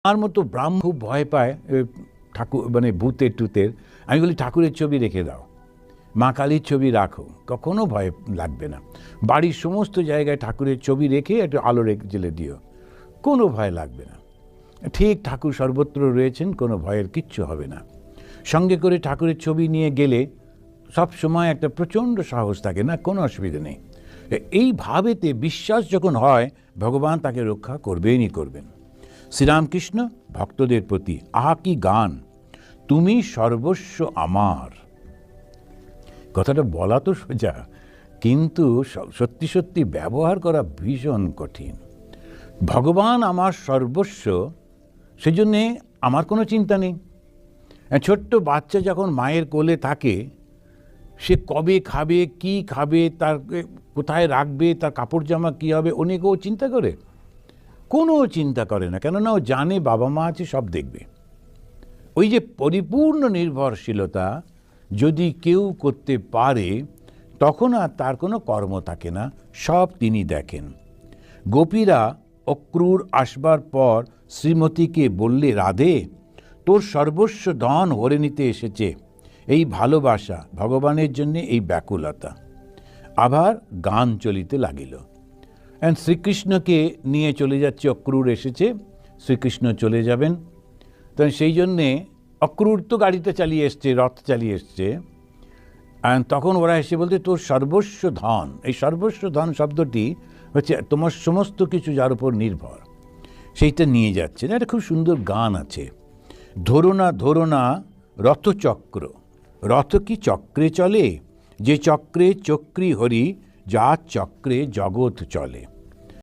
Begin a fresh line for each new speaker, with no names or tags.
আমার মতো ব্রাহ্মণ খুব ভয় পায় ঠাকুর মানে ভূতের টুতের। আমি বলি ঠাকুরের ছবি রেখে দাও, মা কালীর ছবি রাখো, কখনো ভয় লাগবে না। বাড়ির সমস্ত জায়গায় ঠাকুরের ছবি রেখে একটু আলো জ্বেলে দিও, কোনো ভয় লাগবে না। ঠিক ঠাকুর সর্বত্র রয়েছেন, কোনো ভয়ের কিচ্ছু হবে না। সঙ্গে করে ঠাকুরের ছবি নিয়ে গেলে সব সময় একটা প্রচণ্ড সাহস থাকে, না কোনো অসুবিধা নেই। এই ভাবেতে বিশ্বাস যখন হয়, ভগবান তাকে রক্ষা করবেনই করবেন। শ্রীরামকৃষ্ণ ভক্তদের প্রতি আহা কি গান, তুমি সর্বস্ব আমার। কথাটা বলা তো সোজা, কিন্তু সত্যি সত্যি ব্যবহার করা ভীষণ কঠিন। ভগবান আমার সর্বস্ব, সেজন্যে আমার কোনো চিন্তা নেই। ছোট্ট বাচ্চা যখন মায়ের কোলে থাকে, সে কবে খাবে, কি খাবে, তার কোথায় রাখবে, তার কাপড় জামা কী হবে, অনেকেও চিন্তা করে? কোনো চিন্তা করে না, কেননা ও জানে বাবা মা আছে, সব দেখবে। ওই যে পরিপূর্ণ নির্ভরশীলতা যদি কেউ করতে পারে, তখন আর তার কোনো কর্ম থাকে না, সব তিনি দেখেন। গোপীরা অক্রূর আসবার পর শ্রীমতীকে বললে, রাধে তোর সর্বস্ব ধন হরে নিতে এসেছে। এই ভালোবাসা, ভগবানের জন্য এই ব্যাকুলতা। আবার গান চলিতে লাগিল। শ্রীকৃষ্ণকে নিয়ে চলে যাচ্ছে, অক্রূর এসেছে, শ্রীকৃষ্ণ চলে যাবেন। তো সেই জন্যে অক্রূর তো গাড়িতে চালিয়ে এসছে, রথ চালিয়ে এসছে, তখন ওরা এসে বলতে, তোর সর্বস্ব ধন। এই সর্বস্ব ধন শব্দটি হচ্ছে তোমার সমস্ত কিছু যার উপর নির্ভর, সেইটা নিয়ে যাচ্ছে। না, এটা খুব সুন্দর গান আছে। ধরো না ধরো না রথচক্র, রথ কি চক্রে চলে, যে চক্রে চক্রী হরি, যার চক্রে জগৎ চলে।